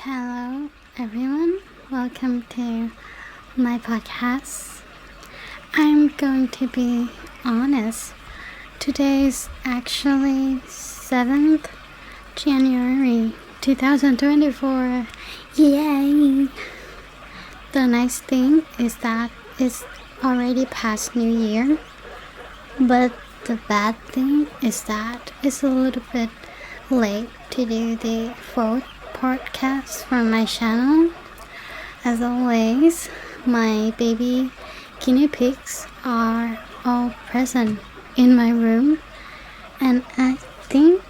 Hello everyone, welcome to my podcast. I'm going to be honest. Today's actually 7th January 2024. Yay! The nice thing is that it's already past New Year, but the bad thing is that it's a little bit late to do the fourth podcast from my channel. As always, my baby guinea pigs are all present in my room, and I think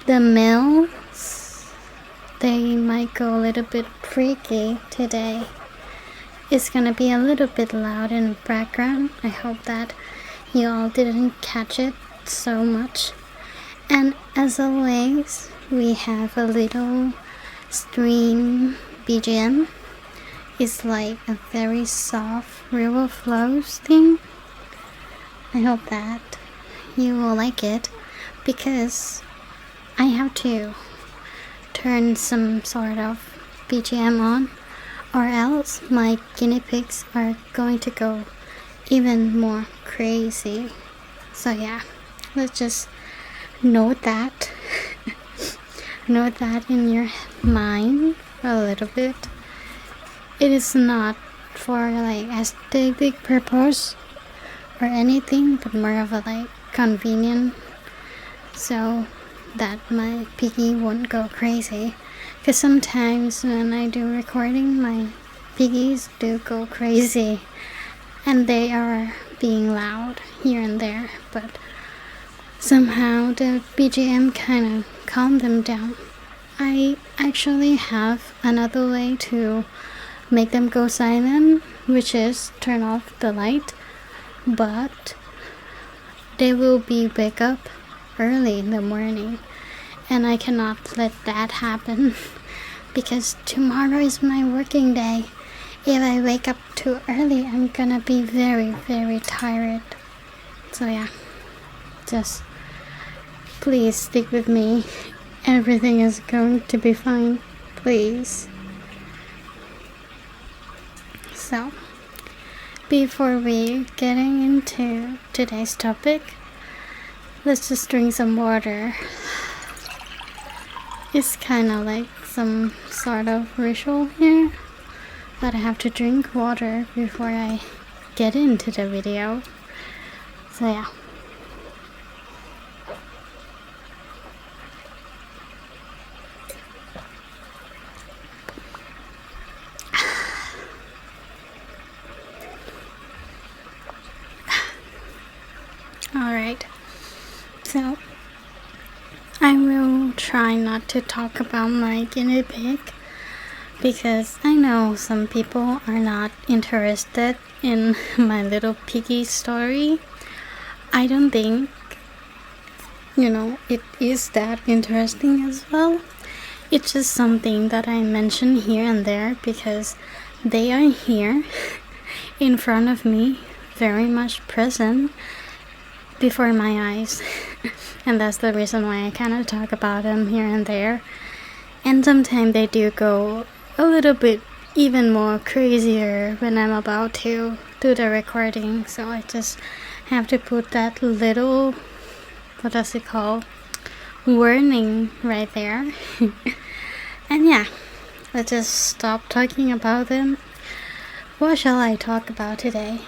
the males, they might go a little bit freaky today. It's gonna be a little bit loud in the background. I hope that you all didn't catch it so much. And as always, we have a little stream BGM. It's like a very soft river flows thing. I hope that you will like it, because I have to turn some sort of BGM on, or else my guinea pigs are going to go even more crazy. So yeah, let's just note that note that in your mind for a little bit. It is not for like aesthetic purpose or anything, but more of a like convenient, so that my piggy won't go crazy. Because sometimes when I do recording, my piggies do go crazy and they are being loud here and there, but somehow the BGM kind of calmed them down. I actually have another way to make them go silent, which is turn off the light, but they will be wake up early in the morning, and I cannot let that happen because tomorrow is my working day. If I wake up too early, I'm gonna be very, very tired. So yeah, just please stick with me. Everything is going to be fine, please. So, before we getting into today's topic, let's just drink some water. It's kind of like some sort of ritual here, but I have to drink water before I get into the video. So yeah. Alright, so I will try not to talk about my guinea pig, because I know some people are not interested in my little piggy story. I don't think, it is that interesting as well. It's just something that I mention here and there because they are here in front of me, very much present before my eyes. And that's the reason why I kind of talk about them here and there. And sometimes they do go a little bit even more crazier when I'm about to do the recording. So I just have to put that little, what does it call, warning right there. And yeah, let's just stop talking about them. What shall I talk about today?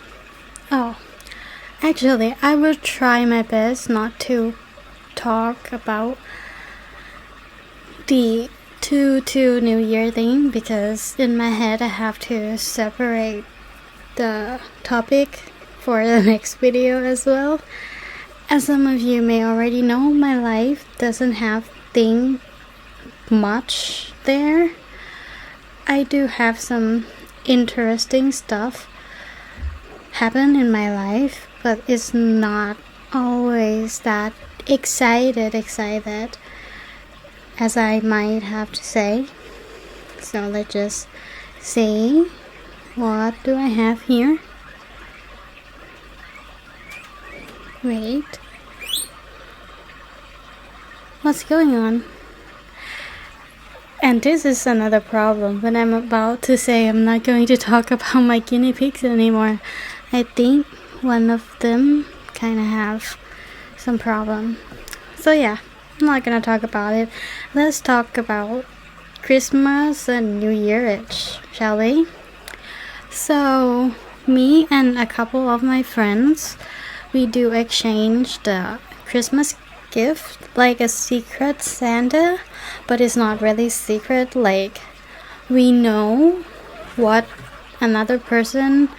Oh, actually, I will try my best not to talk about the 2 New Year thing, because in my head I have to separate the topic for the next video as well. As some of you may already know, my life doesn't have thing much there. I do have some interesting stuff happen in my life, but it's not always that excited as I might have to say. So let's just see, what do I have here? Wait, what's going on? And this is another problem when I'm about to say I'm not going to talk about my guinea pigs anymore. I think one of them kind of have some problem. So yeah, I'm not gonna talk about it. Let's talk about Christmas and New Year's, shall we? So me and a couple of my friends, we do exchange the Christmas gift, like a secret Santa, but it's not really secret. Like, we know what another person,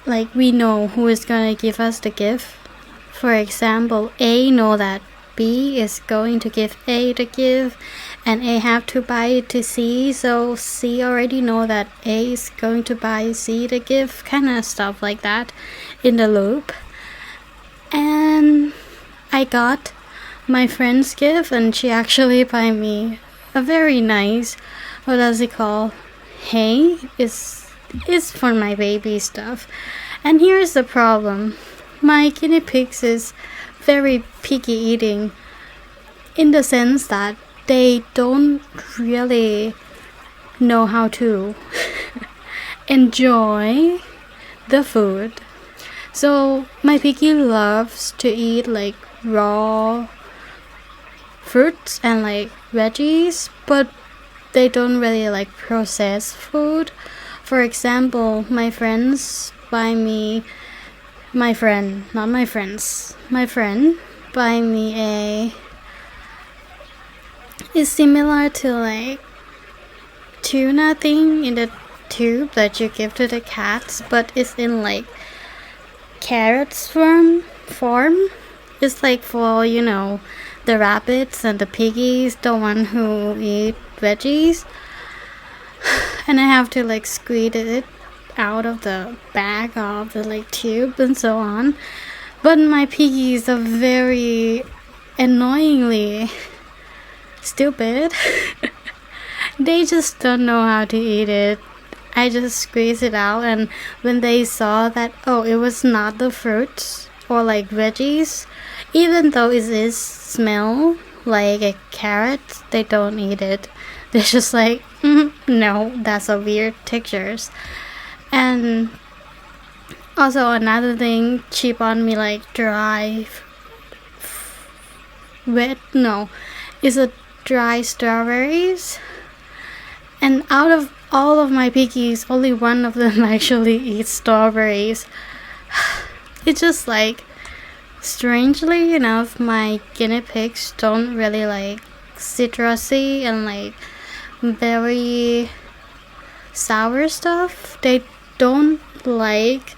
like, we know who is gonna give us the gift. For example, A know that B is going to give A the gift, and A have to buy it to C, so C already know that A is going to buy C the gift, kind of stuff like that in the loop. And I got my friend's gift, and she actually buy me a very nice, what does it call, hay is for my baby stuff. And here's the problem, my guinea pigs is very picky eating, in the sense that they don't really know how to enjoy the food. So my piggy loves to eat like raw fruits and like veggies, but they don't really like processed food. For example, my friends buy me, my friend buy me a, it's similar to like tuna thing in the tube that you give to the cats, but it's in like carrots form. It's like for, you know, the rabbits and the piggies, the one who eat veggies. And I have to like squeeze it out of the bag of the like tube and so on. But my piggies are very annoyingly stupid. They just don't know how to eat it. I just squeeze it out, and when they saw that, oh, it was not the fruits or like veggies, even though it is smell like a carrot, they don't eat it. They're just like, no, that's a weird textures. And also another thing, she bought me like it's a dry strawberries. And out of all of my piggies, only one of them actually eats strawberries. It's just like, strangely enough, my guinea pigs don't really like citrusy and like very sour stuff. They don't like,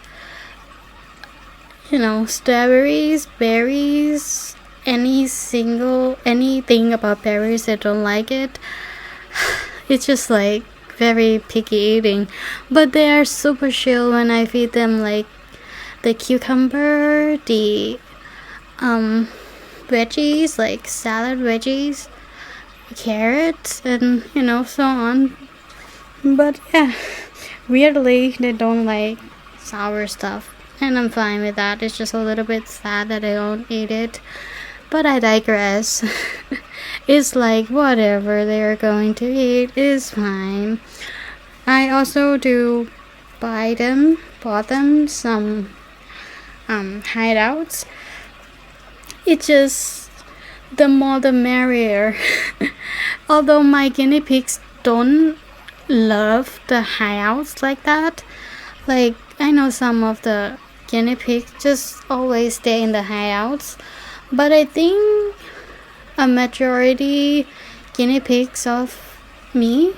you know, strawberries, berries, anything about berries. They don't like it. It's just like very picky eating, but they are super chill when I feed them like the cucumber, the veggies, like salad veggies, carrots, and you know, so on. But yeah, weirdly they don't like sour stuff, and I'm fine with that. It's just a little bit sad that I don't eat it, but I digress. It's like whatever they're going to eat is fine. I also do bought them some hideouts. It's just the more the merrier. Although my guinea pigs don't love the hideouts like that. Like, I know some of the guinea pigs just always stay in the hideouts, but I think a majority guinea pigs of me,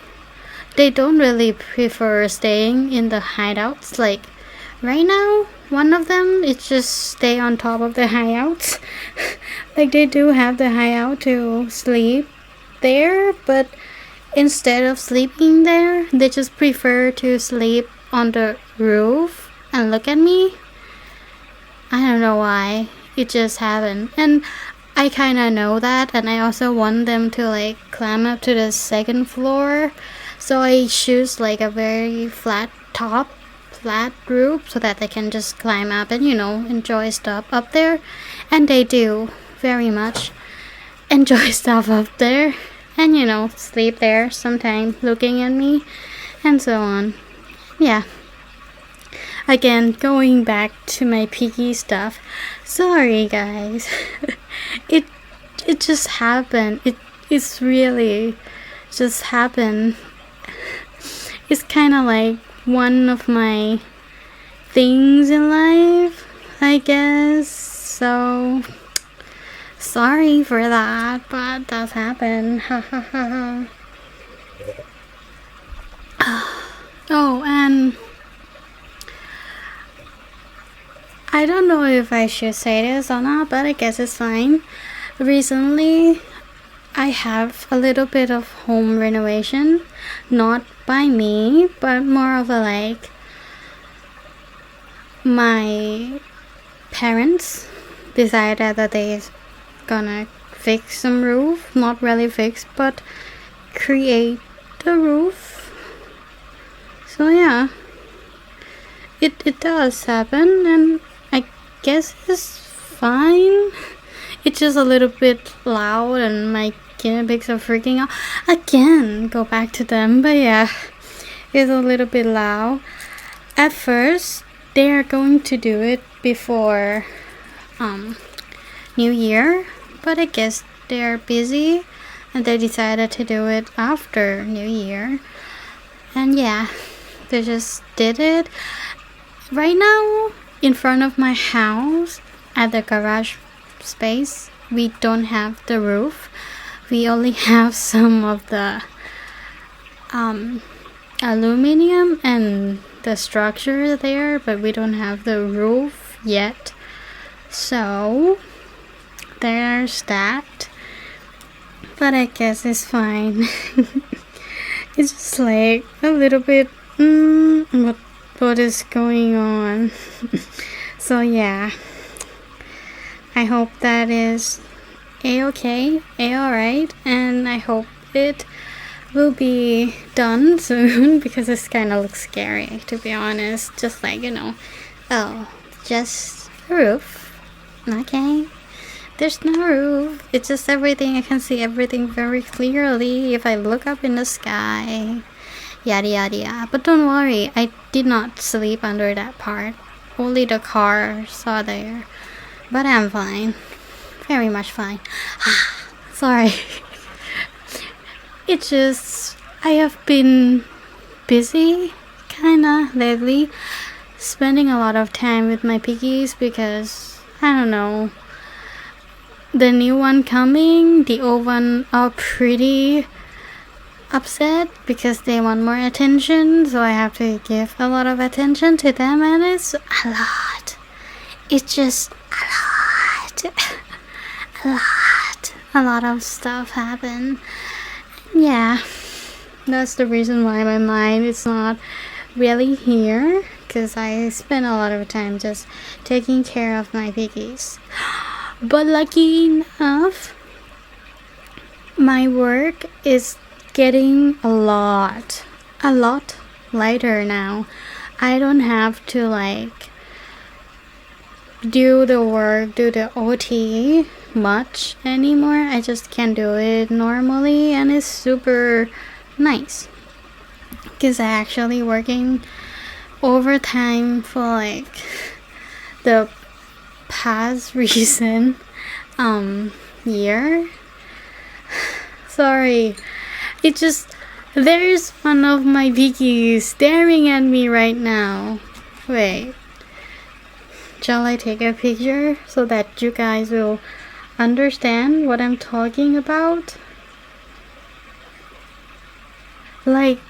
they don't really prefer staying in the hideouts. Like right now, one of them is just stay on top of the hideouts. Like they do have the hideout to sleep there, but instead of sleeping there, they just prefer to sleep on the roof and look at me. I don't know why, it just happened. And I kind of know that, and I also want them to like climb up to the second floor, so I choose like a very flat roof so that they can just climb up and, you know, enjoy stuff up there. And they do very much enjoy stuff up there, and sleep there sometime looking at me and so on. Yeah, again, going back to my piggy stuff. Sorry guys. it just happened. It's really just happened. It's kind of like one of my things in life, I guess. So sorry for that, but that's happened. Oh, and I don't know if I should say this or not, but I guess it's fine. Recently, I have a little bit of home renovation, not by me, but more of a like my parents decided that they gonna fix some roof, not really fix, but create the roof. So yeah, it does happen, and I guess it's fine. It's just a little bit loud, and my guinea pigs are freaking out. Again, go back to them, but yeah, it's a little bit loud. At first, they are going to do it before New Year, but I guess they're busy, and they decided to do it after New Year. And yeah, they just did it. Right now, in front of my house, at the garage space, we don't have the roof. We only have some of the aluminum and the structure there, but we don't have the roof yet. So there's that. But I guess it's fine. It's just like a little bit what is going on. So yeah, I hope that is a-okay, a-alright, and I hope it will be done soon, because it's kind of looks scary, to be honest. Just like, oh, just a roof. Okay, there's no roof. It's just everything. I can see everything very clearly if I look up in the sky. Yada yada yada. But don't worry, I did not sleep under that part. Only the cars are there. But I'm fine. Very much fine. Sorry. It's just, I have been busy kinda lately, spending a lot of time with my piggies, because I don't know, the new one coming, the old one are pretty upset because they want more attention, so I have to give a lot of attention to them, and it's a lot. It's just a lot of stuff happen. Yeah, that's the reason why my mind is not really here, because I spend a lot of time just taking care of my piggies. But lucky enough, my work is getting a lot lighter now. I don't have to like do the OT much anymore. I just can do it normally, and it's super nice, because I actually working overtime for like the past recent year. Sorry, it just, there's one of my piggies staring at me right now. Wait, shall I take a picture so that you guys will understand what I'm talking about? Like,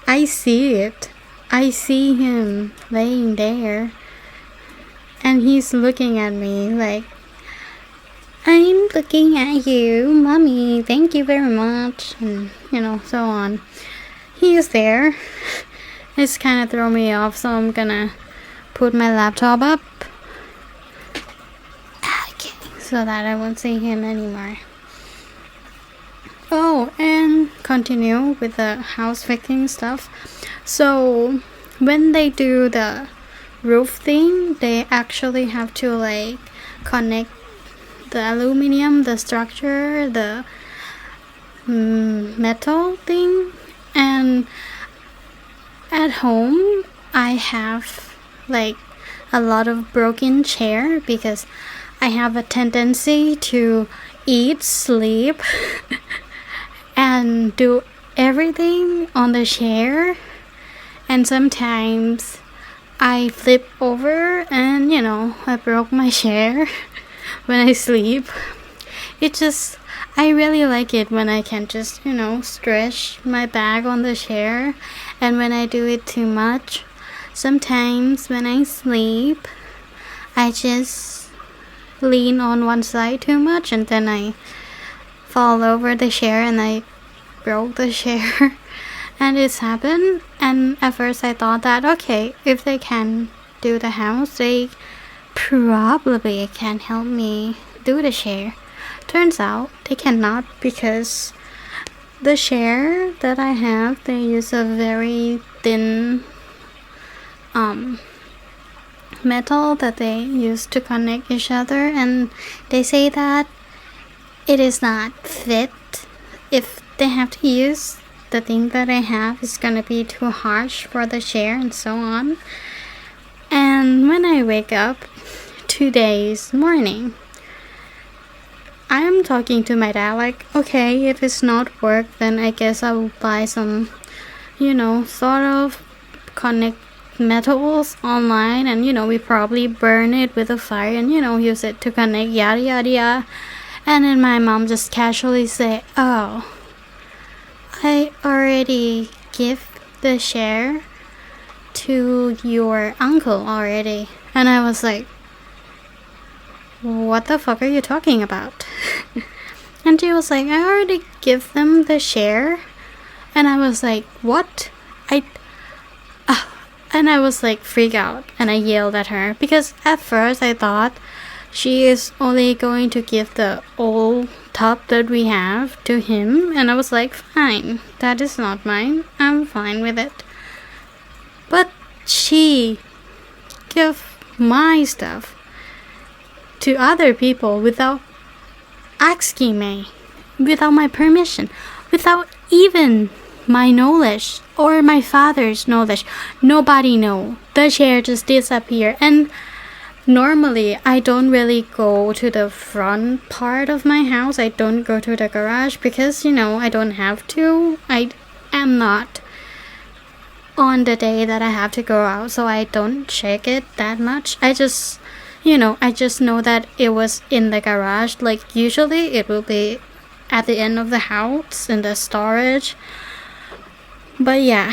I see it. I see him laying there, and he's looking at me like, I'm looking at you, mommy, thank you very much, and so on. He is there. It's kind of throw me off, so I'm gonna put my laptop up, okay, so that I won't see him anymore. Oh, and continue with the house fixing stuff. So when they do the roof thing, they actually have to like connect the aluminum, the structure, the metal thing. And at home I have like a lot of broken chair because I have a tendency to eat, sleep and do everything on the chair, and sometimes I flip over and I broke my chair when I sleep. I really like it when I can just stretch my back on the chair, and when I do it too much, sometimes when I sleep I just lean on one side too much and then I fall over the chair and I broke the chair. And it's happened, and at first I thought that okay, if they can do the house, they probably can help me do the chair. Turns out they cannot, because the chair that I have, they use a very thin metal that they use to connect each other, and they say that it is not fit. If they have to use the thing that I have, is gonna be too harsh for the chair and so on. And when I wake up today's morning, I'm talking to my dad like, okay, if it's not work, then I guess I will buy some sort of connect metals online, and we probably burn it with a fire and use it to connect, yada yada yada. And then my mom just casually say, oh, I already give the share to your uncle already. And I was like, what the fuck are you talking about? And she was like, I already give them the share. And I was like, what? And I was like, freak out, and I yelled at her, because at first I thought she is only going to give the old tub that we have to him, and I was like, fine, that is not mine, I'm fine with it. But she gave my stuff to other people without asking me, without my permission, without even my knowledge or my father's knowledge. Nobody know. The chair just disappeared. And normally I don't really go to the front part of my house. I don't go to the garage because I don't have to. I am not on the day that I have to go out, so I don't check it that much. I just I just know that it was in the garage. Like usually it will be at the end of the house in the storage. But yeah,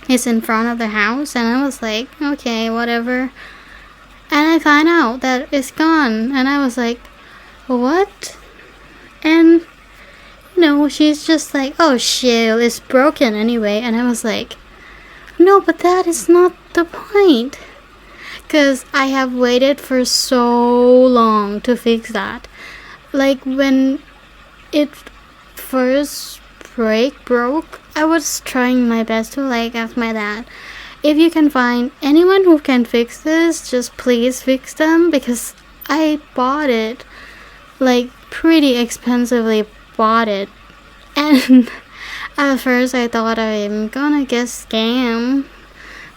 it's in front of the house, and I was like, okay, whatever. And I find out that it's gone, and I was like, what? And she's just like, oh shit, it's broken anyway. And I was like, no, but that is not the point, because I have waited for so long to fix that. Like when it first broke, I was trying my best to ask my dad, if you can find anyone who can fix this, just please fix them, because I bought it pretty expensively bought it. And at first I thought I'm gonna get scammed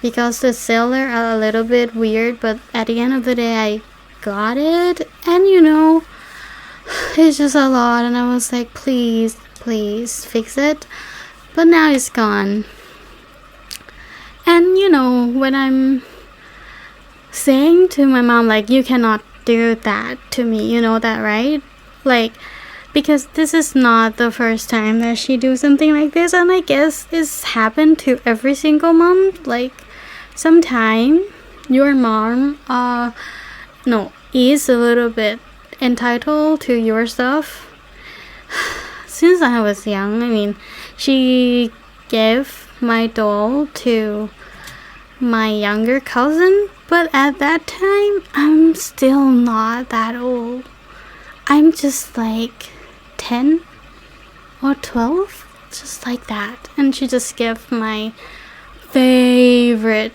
because the seller are a little bit weird, but at the end of the day I got it, and it's just a lot, and I was like, please fix it. But now it's gone. And when I'm saying to my mom you cannot do that to me, you know that, right? Because this is not the first time that she do something like this, and I guess it's happened to every single mom. Sometime your mom is a little bit entitled to your stuff. Since I was young, she gave my doll to my younger cousin, but at that time I'm still not that old. I'm just 10 or 12, just like that. And she just gave my favorite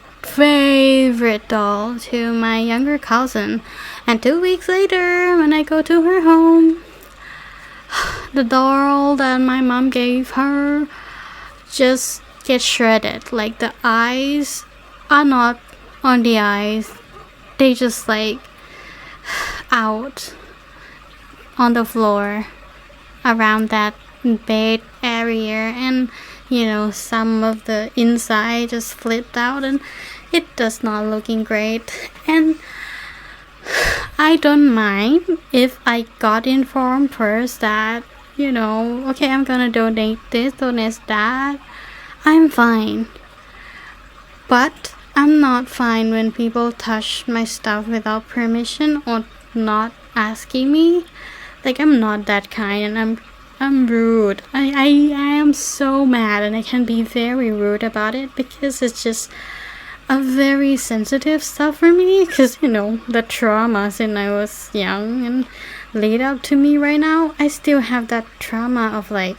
doll to my younger cousin. And 2 weeks later, when I go to her home, the doll that my mom gave her just get shredded. Like the eyes are not on the eyes, they just like out on the floor around that bed area, and some of the inside just flipped out, and it does not looking great. And I don't mind if I got informed first that okay, I'm gonna donate this, donate that. I'm fine, but I'm not fine when people touch my stuff without permission or not asking me. Like, I'm not that kind, and I'm rude. I am so mad, and I can be very rude about it because it's just a very sensitive stuff for me, because the trauma since I was young and lead up to me right now. I still have that trauma of like,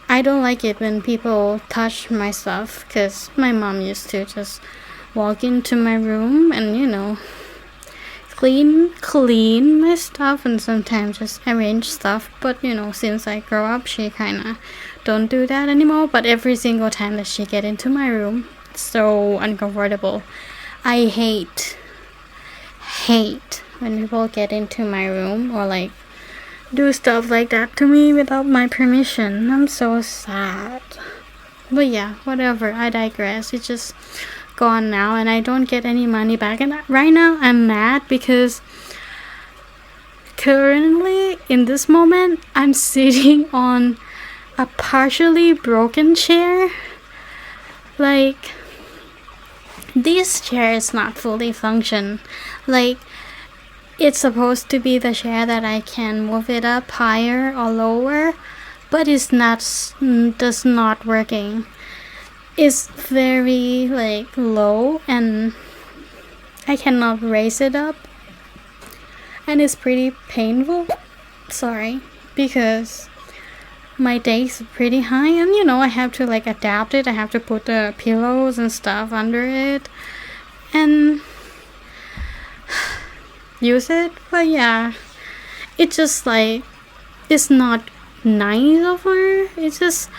I don't like it when people touch my stuff, because my mom used to just walk into my room and clean my stuff, and sometimes just arrange stuff. But since I grow up, she kinda don't do that anymore. But every single time that she get into my room, it's so uncomfortable. I hate when people get into my room or like do stuff like that to me without my permission. I'm so sad. But yeah, whatever, I digress. It's just gone now, and I don't get any money back. And right now I'm mad because currently in this moment I'm sitting on a partially broken chair. Like, this chair is not fully function. Like, it's supposed to be the chair that I can move it up higher or lower, but it's not, does not working. It's very like low, and I cannot raise it up, and it's pretty painful. Sorry, because my desk is pretty high, and I have to like adapt it. I have to put the pillows and stuff under it and use it. But yeah, it's just like, it's not nice of her. It's just,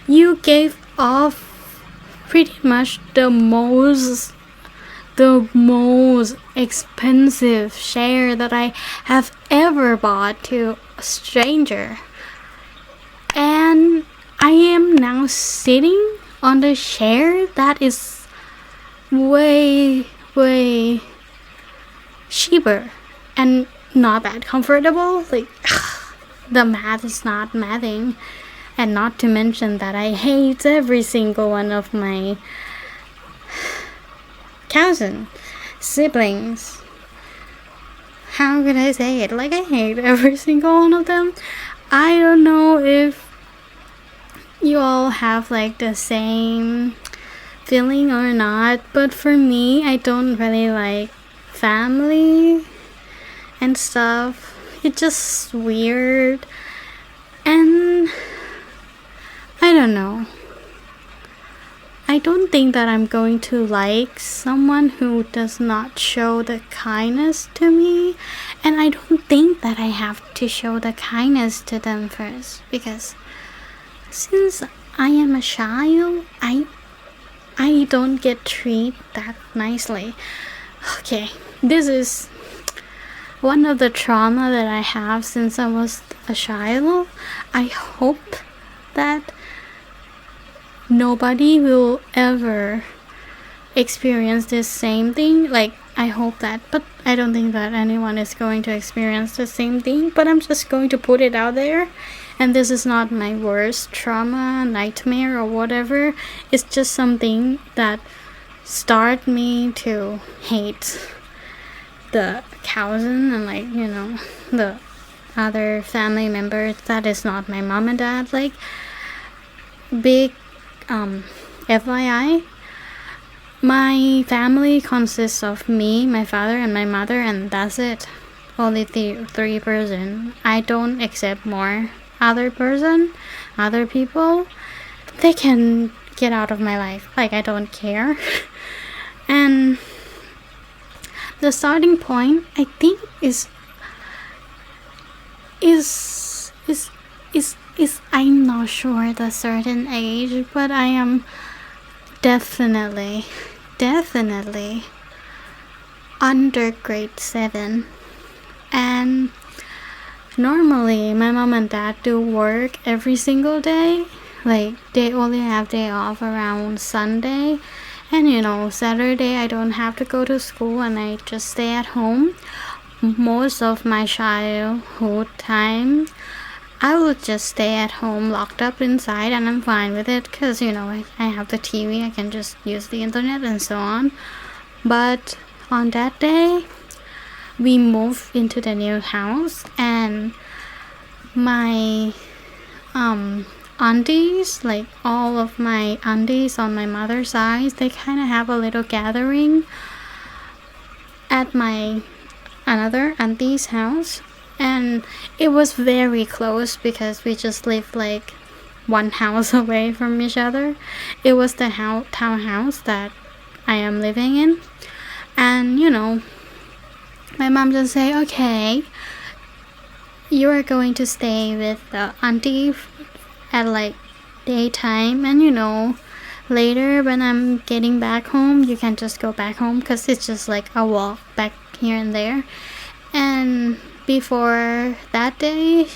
you gave off pretty much the most expensive chair that I have ever bought to a stranger, and I am now sitting on the chair that is way cheaper and not that comfortable. Like, the math is not mathing. And not to mention that I hate every single one of my siblings. How could I say it? Like, I hate every single one of them. I don't know if you all have like the same feeling or not, but for me, I don't really like family and stuff. It's just weird, and I don't know. I don't think that I'm going to like someone who does not show the kindness to me, and I don't think that I have to show the kindness to them first, because since I am a child, I don't get treated that nicely. Okay, this is one of the trauma that I have since I was a child. I hope that nobody will ever experience this same thing. Like, I hope that, but I don't think that anyone is going to experience the same thing. But I'm just going to put it out there, and this is not my worst trauma, nightmare, or whatever. It's just something that started me to hate the cousin and like the other family members that is not my mom and dad. Like, big FYI, my family consists of me, my father, and my mother, and that's it. Only three person. I don't accept more other people. They can get out of my life. Like, I don't care. And the starting point, I think, is is I'm not sure the certain age, but I am definitely under grade 7. And normally my mom and dad do work every single day. Like they only have day off around Sunday, and Saturday I don't have to go to school and I just stay at home. Most of my childhood time I would just stay at home locked up inside, and I'm fine with it because I have the TV, I can just use the internet and so on. But on that day we moved into the new house, and my aunties, like all of my aunties on my mother's side, they kind of have a little gathering at my another auntie's house, and it was very close because we just lived like one house away from each other. It was the townhouse that I am living in, and my mom just say, okay, you are going to stay with the auntie at like daytime, and later when I'm getting back home you can just go back home because it's just like a walk back here and there. And before that day,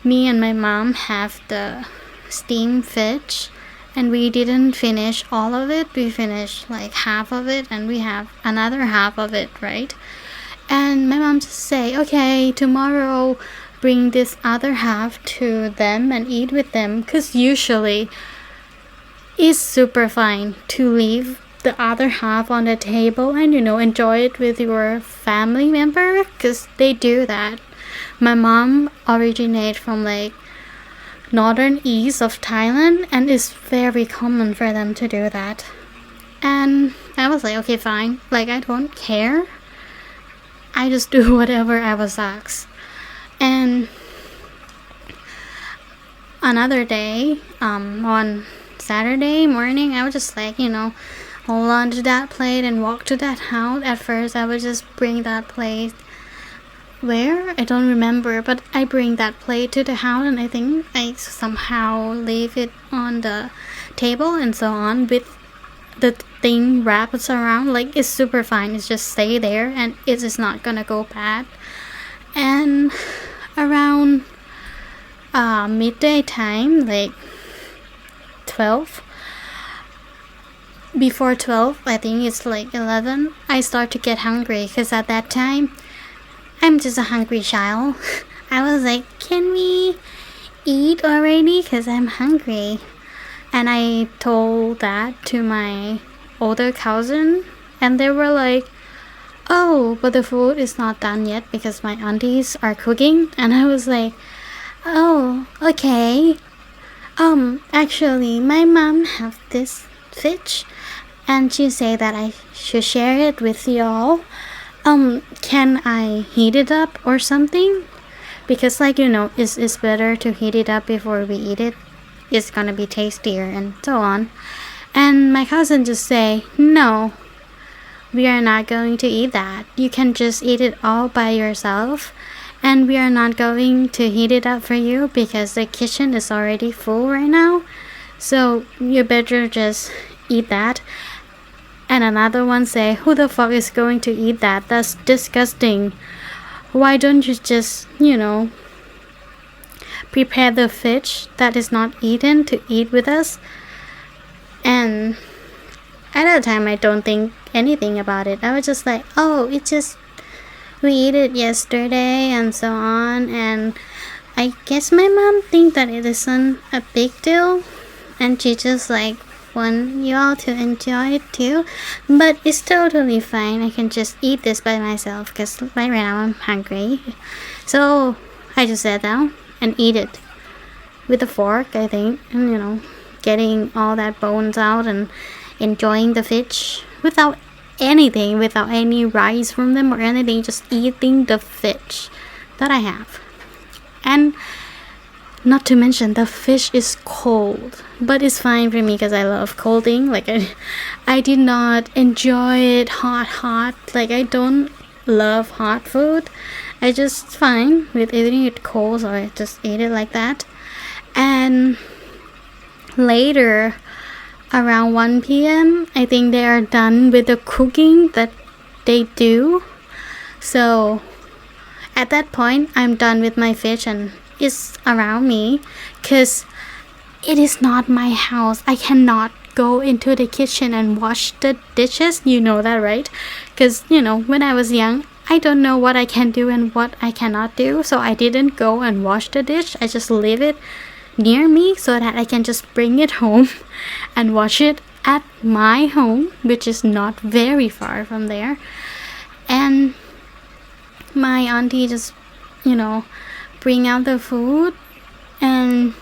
me and my mom have the steamed fish, and we didn't finish all of it. We finished like half of it, and we have another half of it, right? And my mom just say, okay, tomorrow bring this other half to them and eat with them, because usually it's super fine to leave the other half on the table and enjoy it with your family member, because they do that. My mom originates from like northern east of Thailand, and it's very common for them to do that. And I was like, okay, fine, like I don't care, I just do whatever I was asked. And another day, on Saturday morning, I was just like, hold on to that plate and walk to that house. At first I would just bring that plate where I don't remember, but I bring that plate to the house, and I think I somehow leave it on the table and so on with the thing wraps around. Like it's super fine, it's just stay there and it is not gonna go bad. And around midday time, like 12, before 12, I think it's like 11, I start to get hungry, because at that time I'm just a hungry child. I was like, can we eat already, because I'm hungry? And I told that to my older cousin, and they were like, oh, but the food is not done yet because my aunties are cooking. And I was like, oh, okay. Actually, my mom have this fish, and she say that I should share it with y'all. Can I heat it up or something? Because it's better to heat it up before we eat it. It's gonna be tastier and so on. And my cousin just say, no, we are not going to eat that. You can just eat it all by yourself, and we are not going to heat it up for you because the kitchen is already full right now. So you better just eat that. And another one say, who the fuck is going to eat that? That's disgusting. Why don't you just, prepare the fish that is not eaten to eat with us? And at that time I don't think anything about it. I was just like, oh, we ate it yesterday and so on. And I guess my mom think that it isn't a big deal, and she just like want you all to enjoy it too. But it's totally fine, I can just eat this by myself because right now I'm hungry. So I just sat down and eat it with a fork, I think, and getting all that bones out and enjoying the fish without any rice from them or anything, just eating the fish that I have. And not to mention the fish is cold, but it's fine for me because I love cold thing. Like I did not enjoy it hot. Like I don't love hot food, I just fine with eating it cold, so I just ate it like that. And later, around 1 p.m, I think they are done with the cooking that they do. So at that point, I'm done with my fish and it's around me, because it is not my house. I cannot go into the kitchen and wash the dishes. You know that, right? Because, when I was young, I don't know what I can do and what I cannot do. So I didn't go and wash the dish. I just leave it near me so that I can just bring it home and wash it at my home, which is not very far from there. And my auntie just, bring out the food, and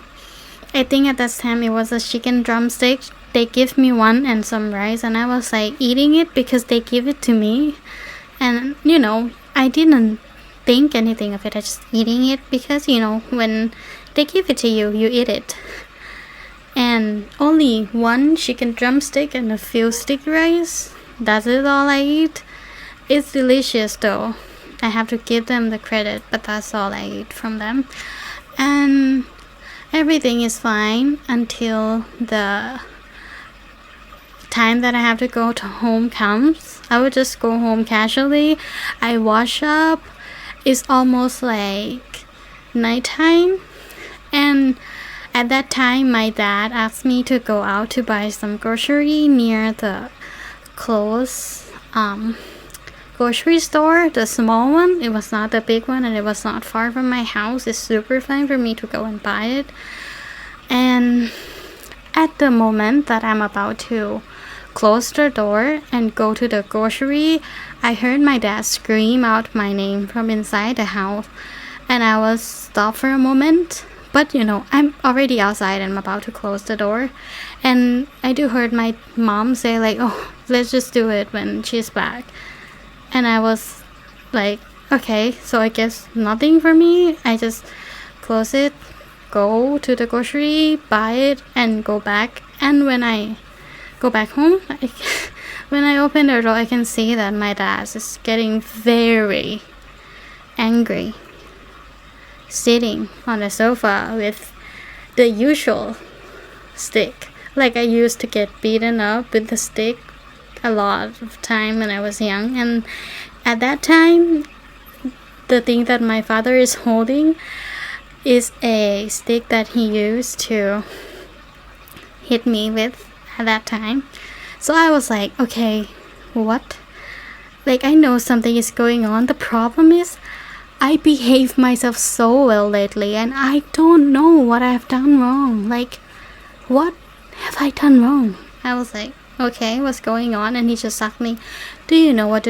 I think at that time it was a chicken drumstick. They give me one and some rice, and I was like eating it because they give it to me. And I didn't think anything of it. I just eating it because when they give it to you, you eat it. And only one chicken drumstick and a few sticky rice. That is all I eat. It's delicious though. I have to give them the credit, but that's all I eat from them. And everything is fine until the time that I have to go to home comes. I would just go home casually. I wash up. It's almost like nighttime. And at that time, my dad asked me to go out to buy some grocery near the close grocery store, the small one. It was not the big one, and it was not far from my house. It's super fine for me to go and buy it. And at the moment that I'm about to close the door and go to the grocery, I heard my dad scream out my name from inside the house, and I was stopped for a moment. But I'm already outside and I'm about to close the door, and I do heard my mom say like, "Oh, let's just do it when she's back." And I was like, okay, so I guess nothing for me. I just close it, go to the grocery, buy it, and go back. And when I go back home, when I open the door, I can see that my dad is getting very angry, sitting on the sofa with the usual stick. Like I used to get beaten up with the stick a lot of time when I was young, and at that time the thing that my father is holding is a stick that he used to hit me with at that time. So I was like, okay, what? Like I know something is going on. The problem is I behave myself so well lately, and I don't know what I've done wrong. Like, what have I done wrong? I was like, okay, what's going on? And he just asked me, do you know what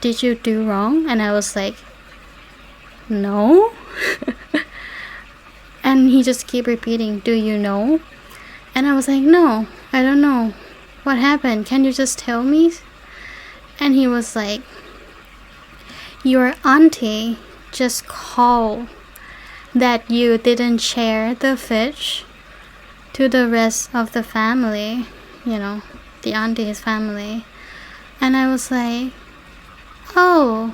did you do wrong? And I was like, no. And he just keep repeating, do you know? And I was like, no, I don't know. What happened? Can you just tell me? And he was like, your auntie just called that you didn't share the fish to the rest of the family, the auntie's family. And I was like, oh,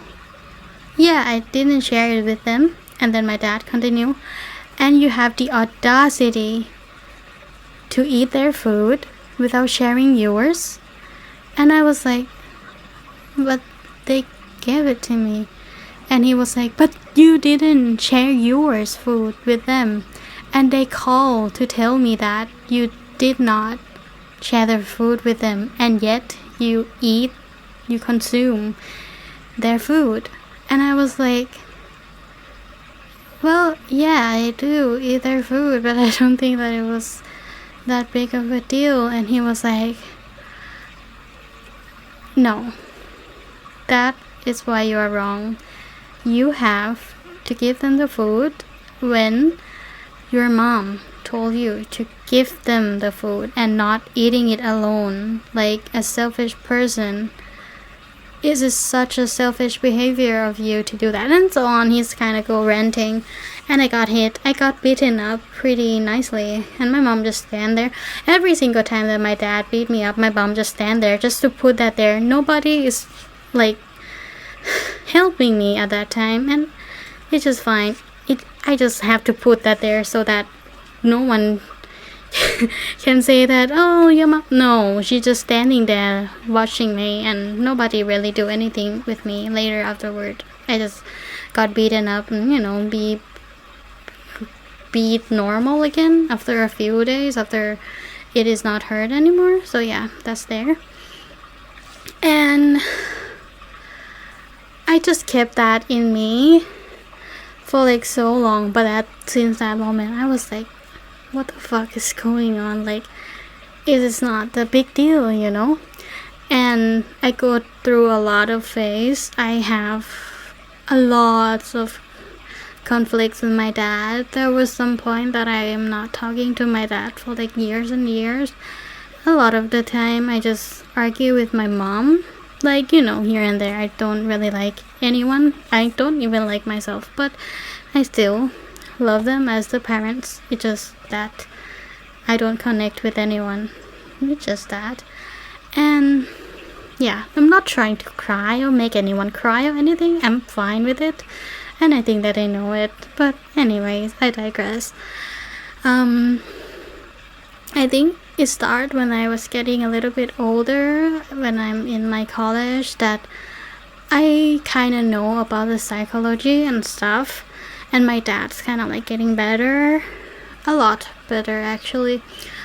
yeah, I didn't share it with them. And then my dad continued, and you have the audacity to eat their food without sharing yours. And I was like, but they gave it to me. And he was like, but you didn't share yours food with them, and they called to tell me that you did not share their food with them, and yet you consume their food. And I was like, well, yeah, I do eat their food, but I don't think that it was that big of a deal. And he was like, no, that is why you are wrong. You have to give them the food when your mom told you to give them the food, and not eating it alone like a selfish person. It is such a selfish behavior of you to do that, and so on. He's kind of go ranting, and I got beaten up pretty nicely, and my mom just stand there. Every single time that my dad beat me up, my mom just stand there just to put that there. Nobody is like helping me at that time, and it's just fine. I just have to put that there so that no one can say that, oh, your mom. No, she's just standing there watching me, and nobody really do anything with me later afterward. I just got beaten up and be normal again after a few days, after it is not hurt anymore. So yeah, that's there. And I just kept that in me for like so long, but since that moment I was like, what the fuck is going on? Like, it is not the big deal, and I go through a lot of phase. I have a lot of conflicts with my dad. There was some point that I am not talking to my dad for like years and years. A lot of the time I just argue with my mom, like, here and there. I don't really like anyone. I don't even like myself, but I still love them as the parents. It's just that I don't connect with anyone. It's just that. And yeah, I'm not trying to cry or make anyone cry or anything. I'm fine with it, and I think that I know it. But anyways, I digress. I think it started when I was getting a little bit older, when I'm in my college, that I kind of know about the psychology and stuff, and my dad's kind of like getting better, a lot better actually.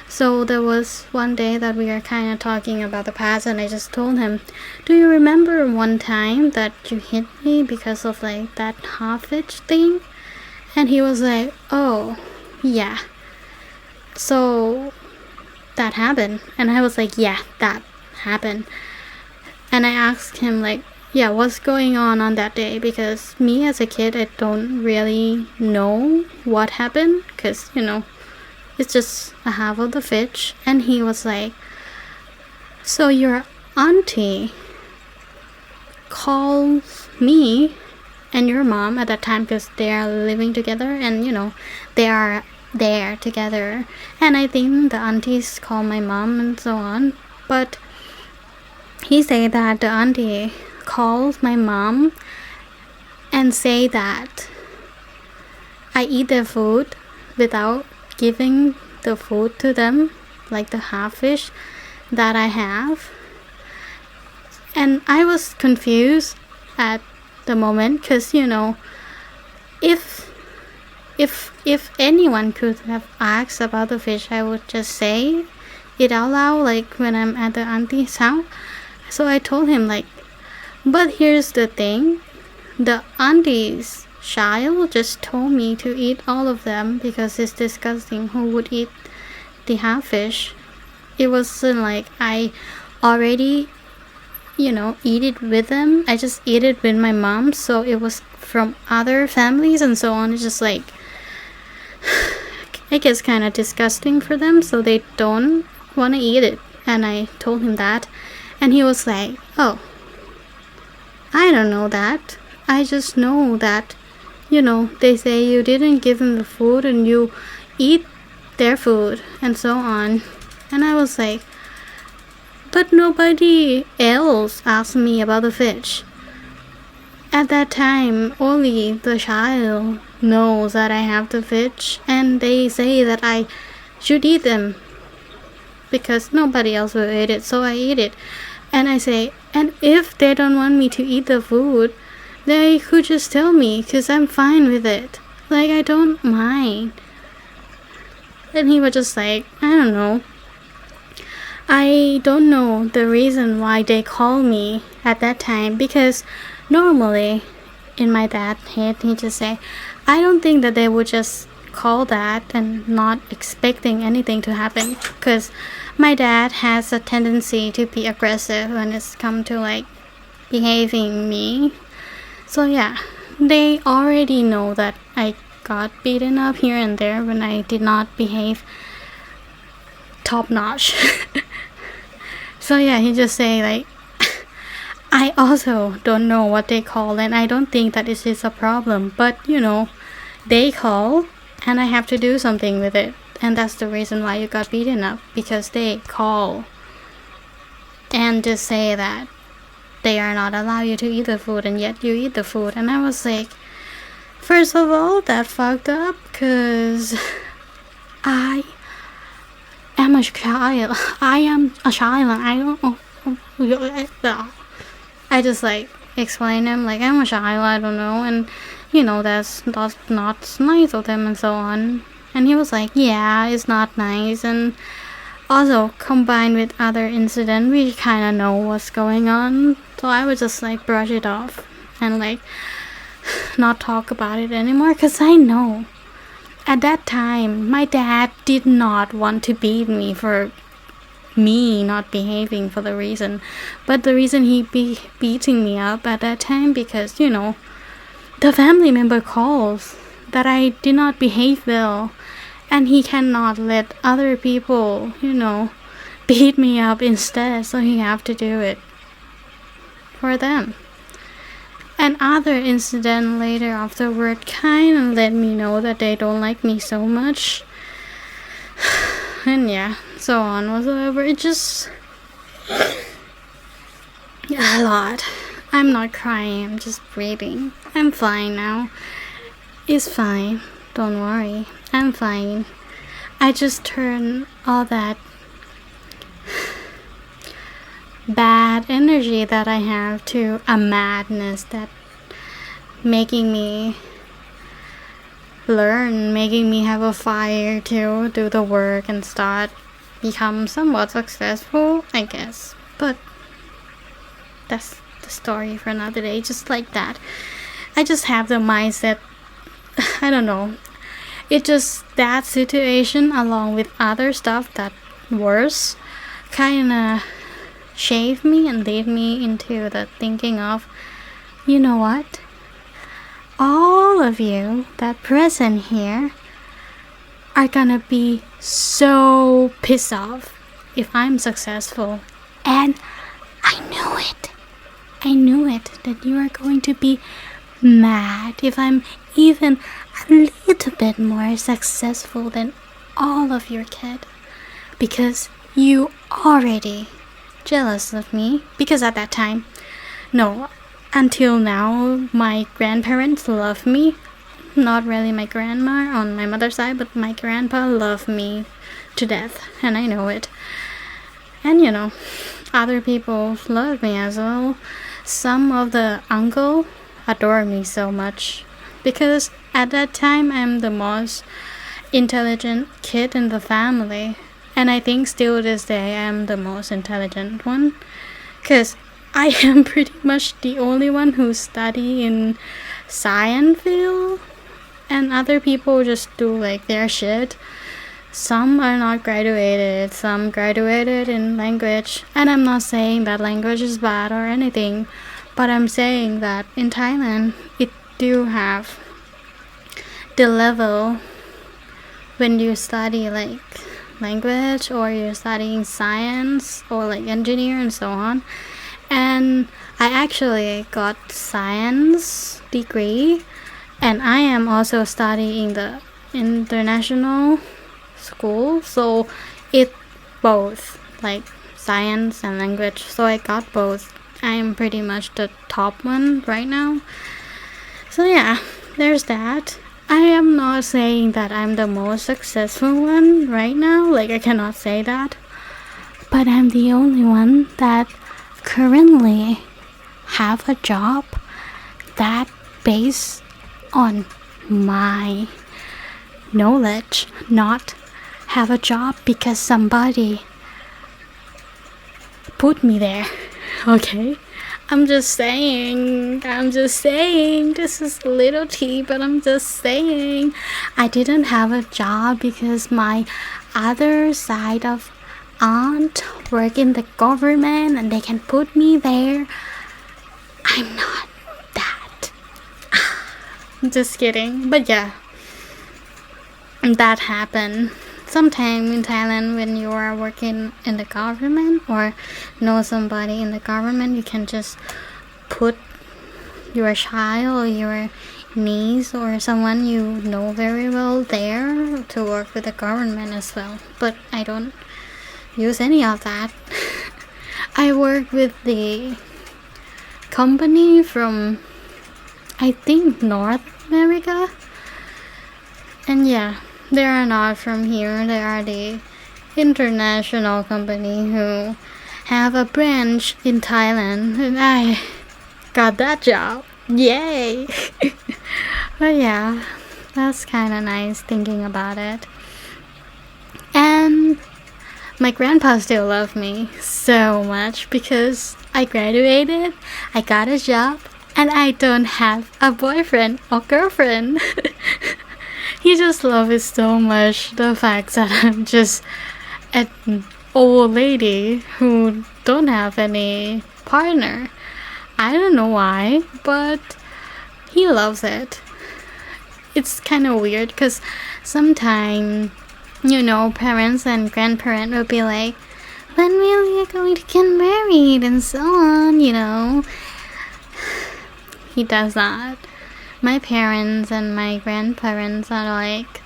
So there was one day that we were kind of talking about the past, and I just told him, do you remember one time that you hit me because of like that half-itch thing? And he was like, oh yeah, so that happened. And I was like, yeah, that happened. And I asked him like, yeah, what's going on that day? Because me as a kid, I don't really know what happened, because it's just a half of the fish. And he was like, so your auntie calls me and your mom at that time, because they are living together, and they are there together, and I think the aunties call my mom and so on. But he said that the auntie calls my mom and say that I eat their food without giving the food to them, like the half fish that I have. And I was confused at the moment, because if anyone could have asked about the fish, I would just say it out loud, like when I'm at the auntie's house. So I told him like, but here's the thing, the auntie's child just told me to eat all of them because it's disgusting. Who would eat the half fish? It wasn't like I already eat it with them. I just eat it with my mom, so it was from other families and so on. It's just like, I guess kind of disgusting for them, so they don't want to eat it. And I told him that, and he was like, oh, I don't know that. I just know that they say you didn't give them the food and you eat their food and so on. And I was like, but nobody else asked me about the fish. At that time, only the child knows that I have the fish, and they say that I should eat them because nobody else will eat it, so I eat it. And I say, and if they don't want me to eat the food, they could just tell me, because I'm fine with it. Like, I don't mind. And he was just like, I don't know. I don't know the reason why they call me at that time, because normally in my dad's head he just say, I don't think that they would just call that and not expecting anything to happen, because my dad has a tendency to be aggressive when it's come to like behaving me. So yeah, they already know that I got beaten up here and there when I did not behave top notch. So yeah, he just say like, I also don't know what they call, and I don't think that it is a problem, but they call and I have to do something with it, and that's the reason why you got beaten up, because they call and just say that they are not allowed you to eat the food, and yet you eat the food. And I was like, first of all, that fucked up, because I am a child. I am a child, and I don't know. I just like explained him like, I'm a child, I don't know, and you know, that's not nice of them and so on. And he was like, yeah, it's not nice. And also combined with other incident, we kind of know what's going on, so I would just like brush it off and like not talk about it anymore, because I know at that time my dad did not want to beat me for me not behaving for the reason, but the reason he beating me up at that time, because you know, the family member calls that I did not behave well, and he cannot let other people, you know, beat me up instead, so he have to do it for them. And other incident later afterward kind of let me know that they don't like me so much. And yeah, so on whatsoever. It just a lot. I'm not crying, I'm just breathing. I'm fine now. It's fine. Don't worry. I'm fine. I just turn all that bad energy that I have to a madness that making me learn, making me have a fire to do the work and start become somewhat successful, I guess. But that's the story for another day. Just like that, I just have the mindset, I don't know, it just, that situation along with other stuff that worse kinda shaped me and lead me into the thinking of, you know what, all of you that present here are gonna be so pissed off if I'm successful. And I knew it that you are going to be mad if I'm even a little bit more successful than all of your kids, because you already jealous of me. Because at that time, no, until now, my grandparents love me. Not really my grandma on my mother's side, but my grandpa loved me to death, and I know it. And you know, other people love me as well. Some of the uncle adore me so much, because at that time I'm the most intelligent kid in the family, and I think still this day I'm the most intelligent one, because I am pretty much the only one who study in science field, and other people just do like their shit. Some are not graduated, some graduated in language, and I'm not saying that language is bad or anything, but I'm saying that in Thailand it do have the level when you study like language, or you're studying science or like engineer and so on. And I actually got science degree, and I am also studying the international school, so it both like science and language, so I got both. I am pretty much the top one right now. So yeah, there's that. I am not saying that I'm the most successful one right now, like I cannot say that, but I'm the only one that currently have a job that based on my knowledge, not have a job because somebody put me there. Okay, I'm just saying, this is a little tea, but I'm just saying, I didn't have a job because my other side of aunt work in the government and they can put me there. I'm not that. I'm just kidding, but yeah, that happened. Sometime in Thailand, when you are working in the government or know somebody in the government, you can just put your child or your niece or someone you know very well there to work with the government as well. But I don't use any of that. I work with the company from, I think, North America. And yeah, they are not from here. They are the international company who have a branch in Thailand, and I got that job. Yay! But yeah, that's kind of nice thinking about it. And my grandpa still loves me so much because I graduated, I got a job, and I don't have a boyfriend or girlfriend. He just loves it so much, the fact that I'm just an old lady who don't have any partner. I don't know why, but he loves it. It's kind of weird because sometimes, parents and grandparents will be like, when will you going to get married and so on, He does not. My parents and my grandparents are like,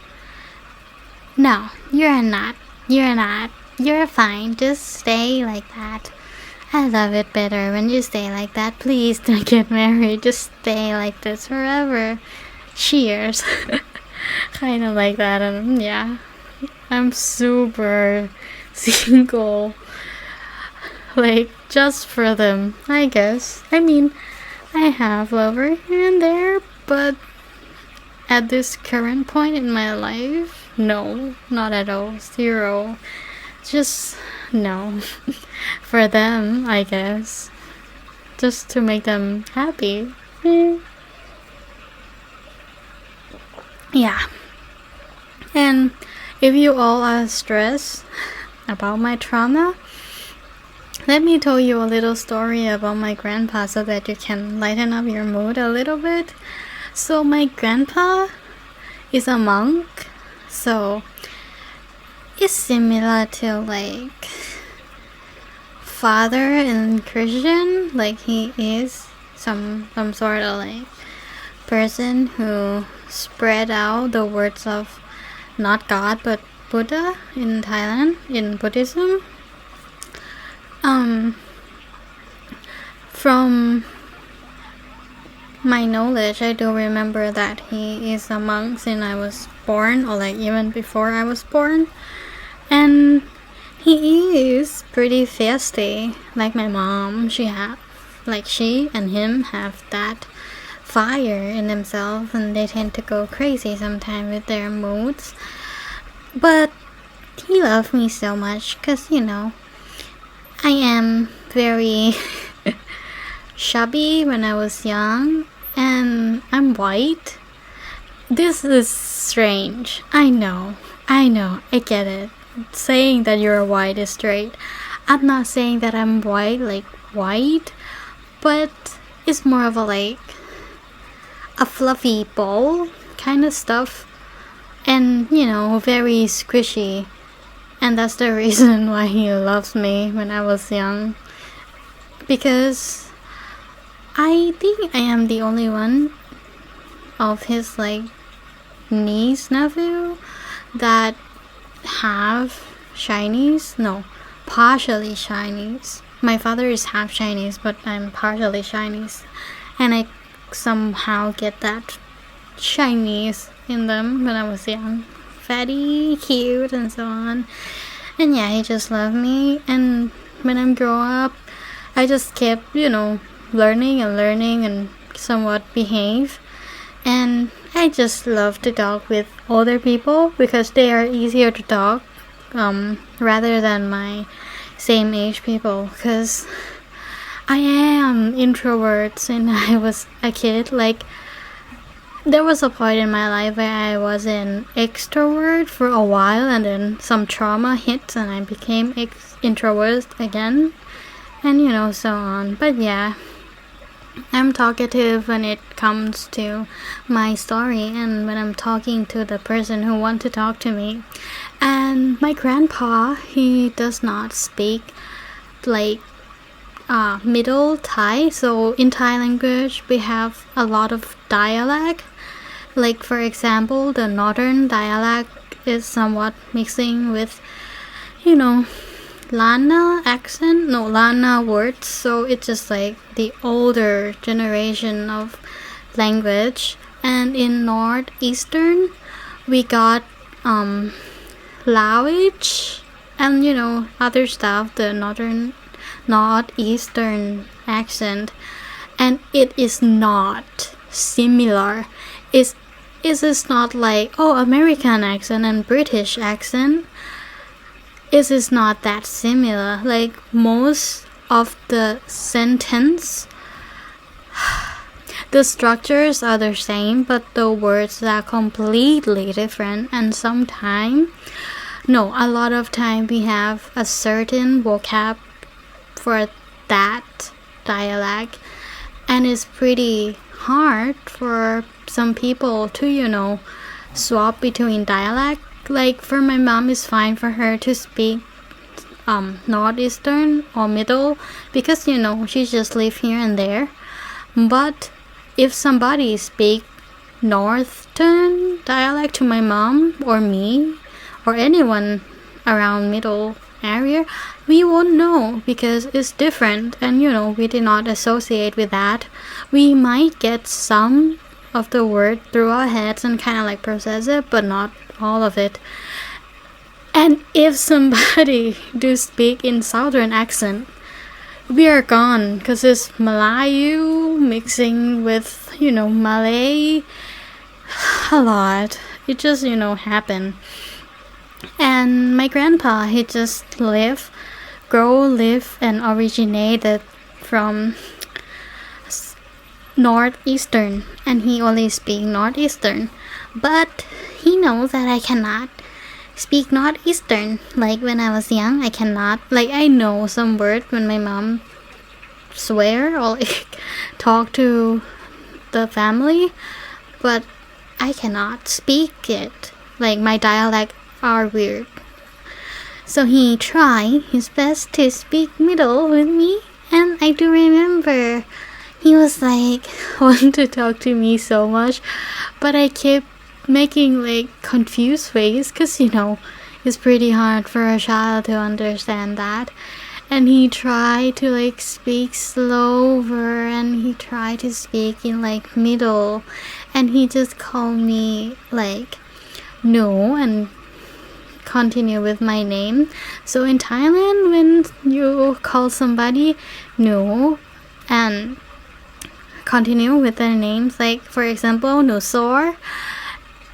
no, you're not. You're fine. Just stay like that. I love it better when you stay like that. Please don't get married. Just stay like this forever. Cheers. Kind of like that. And yeah, I'm super single. Like, just for them, I guess. I mean, I have lover here and there, but at this current point in my life, no, not at all. Zero. Just no. For them, I guess. Just to make them happy. Yeah. And if you all are stressed about my trauma, let me tell you a little story about my grandpa so that you can lighten up your mood a little bit. So my grandpa is a monk, so it's similar to like father in Christian. Like he is some sort of like person who spread out the words of not God but Buddha in Thailand in Buddhism. From my knowledge, I do remember that he is a monk since I was born, or like even before I was born. And he is pretty feisty, like my mom. She and him have that fire in themselves, and they tend to go crazy sometimes with their moods. But he loved me so much because, I am very chubby when I was young, and I'm white. This is strange. I know, I get it. Saying that you're white is straight. I'm not saying that I'm white, like white, but it's more of a fluffy ball kind of stuff, and very squishy. And that's the reason why he loves me when I was young, because I think I am the only one of his niece nephew that have Chinese. No, partially Chinese. My father is half Chinese, but I'm partially Chinese, and I somehow get that Chinese in them when I was young. Fatty, cute, and so on. And yeah, he just loved me. And when I'm growing up, I just kept, learning and somewhat behave. And I just love to talk with older people because they are easier to talk rather than my same age people, because I am introvert since I was a kid. There was a point in my life where I was an extrovert for a while, and then some trauma hit and I became introvert again, and so on. But yeah, I'm talkative when it comes to my story and when I'm talking to the person who wants to talk to me. And my grandpa, he does not speak Middle Thai. So in Thai language we have a lot of dialect. Like for example, the northern dialect is somewhat mixing with Lana accent, no, Lana words, so it's just like the older generation of language. And in Northeastern, we got Laoich and other stuff, the Northeastern accent, and it is not similar. It is not like American accent and British accent. It is not that similar. Like most of the sentence, the structures are the same, but the words are completely different. And a lot of time we have a certain vocab for that dialect, and it's pretty hard for some people to swap between dialect. Like for my mom, it's fine for her to speak Northeastern or Middle because she just live here and there. But if somebody speak Northern dialect to my mom or me or anyone around Middle area, we won't know because it's different, and we did not associate with that. We might get some of the word through our heads and kind of like process it, but not all of it. And if somebody do speak in Southern accent, we are gone because it's Malayu mixing with Malay a lot. It just happened. And my grandpa, he just live and originated from Northeastern, and he only speak Northeastern. But he knows that I cannot speak Northeastern. Like when I was young, I cannot. Like I know some word when my mom swear or like talk to the family, but I cannot speak it. Like my dialect are weird. So he tried his best to speak Middle with me, and I do remember he was like want to talk to me so much, but I kept making like confused face because it's pretty hard for a child to understand that. And he tried to like speak slower, and he tried to speak in like Middle, and he just called me like no and continue with my name. So in Thailand, when you call somebody no and continue with their names, like for example Nusor,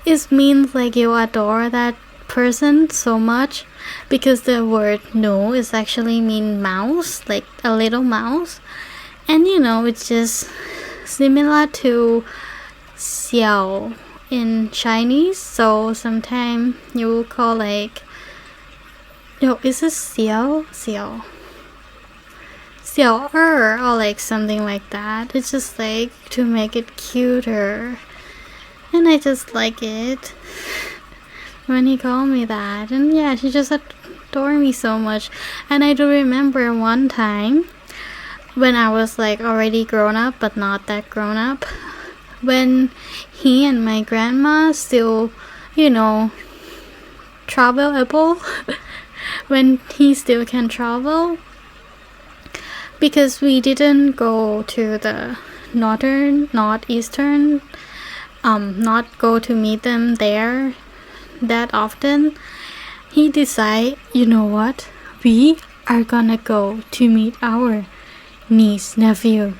it means like you adore that person so much, because the word no is actually mean mouse, like a little mouse. And it's just similar to xiao in Chinese. So sometimes you will call like is this xiao or like something like that. It's just like to make it cuter, and I just like it when he called me that. And yeah, she just adored me so much. And I do remember one time when I was like already grown up but not that grown up, when he and my grandma still travelable when he still can travel, because we didn't go to the northeastern not go to meet them there that often. He decided, what, we are gonna go to meet our niece, nephew,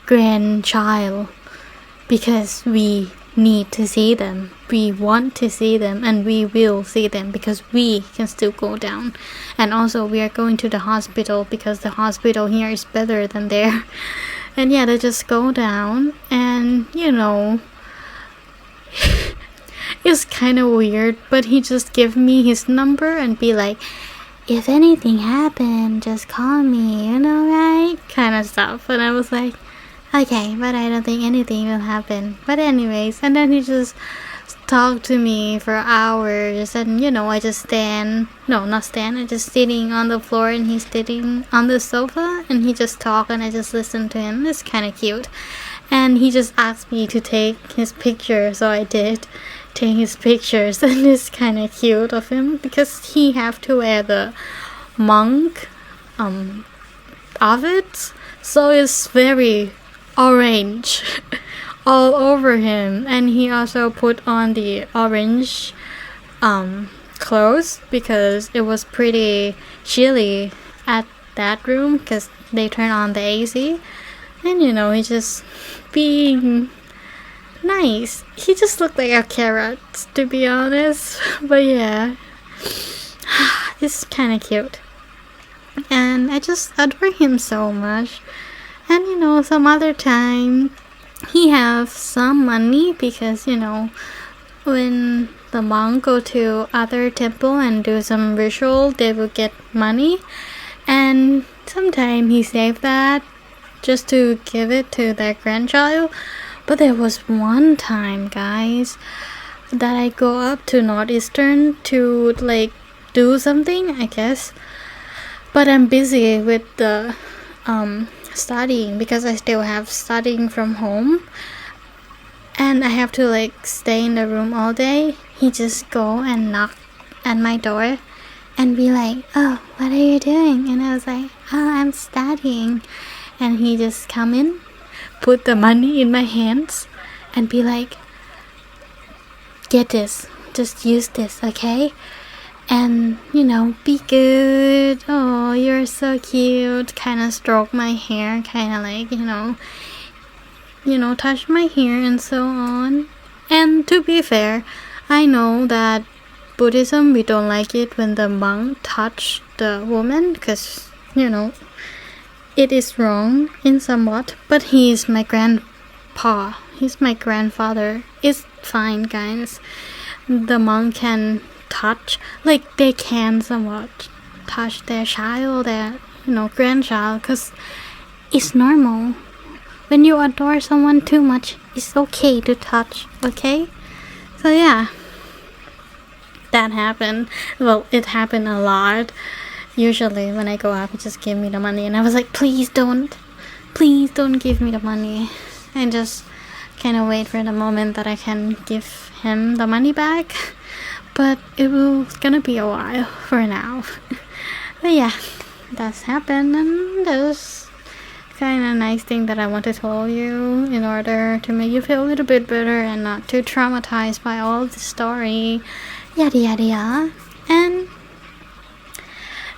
grandchild, because we need to see them, we want to see them, and we will see them because we can still go down. And also we are going to the hospital because the hospital here is better than there. And yeah, they just go down, and it's kind of weird, but he just give me his number and be like, if anything happened, just call me, right, kind of stuff. And I was like, okay, but I don't think anything will happen. But anyways, and then he just talked to me for hours, and I just I just sitting on the floor, and he's sitting on the sofa, and he just talk, and I just listen to him. It's kind of cute. And he just asked me to take his picture, so I did take his pictures, and it's kind of cute of him because he have to wear the monk outfits, so it's very orange all over him. And he also put on the orange clothes because it was pretty chilly at that room because they turned on the AC. And he just being nice. He just looked like a carrot, to be honest. But yeah, it's kind of cute. And I just adore him so much. And some other time he have some money because when the monk go to other temple and do some ritual, they will get money. And sometimes he save that just to give it to their grandchild. But there was one time, guys, that I go up to Northeastern to do something, I guess. But I'm busy with the studying because I still have studying from home. And I have to stay in the room all day. He just go and knock at my door and be like, "Oh, what are you doing?" And I was like, "Oh, I'm studying." And he just come in, put the money in my hands and be like, "Get this, just use this, okay? And be good. Oh, you're so cute." Kind of stroke my hair, kind of touch my hair and so on. And to be fair, I know that Buddhism, we don't like it when the monk touch the woman because it is wrong in somewhat. But he is my grandpa, he's my grandfather. It's fine, guys. The monk can touch, they can somewhat touch their child, their grandchild, because it's normal. When you adore someone too much, it's okay to touch, okay? So yeah, that happened. Well, it happened a lot. Usually when I go up, he just give me the money, and I was like, please don't give me the money. And just kind of wait for the moment that I can give him the money back. But it will gonna be a while for now. But yeah, that's happened, and that's kind of nice thing that I want to tell you in order to make you feel a little bit better and not too traumatized by all the story, yada yada yada. And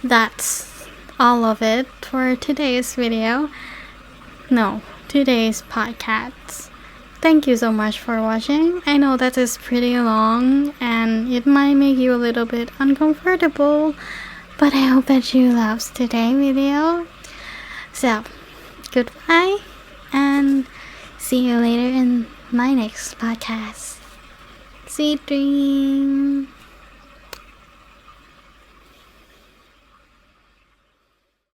that's all of it for today's video. No, today's podcast. Thank you so much for watching. I know that is pretty long and it might make you a little bit uncomfortable, but I hope that you loved today's video. So, goodbye and see you later in my next podcast. Sweet dreams.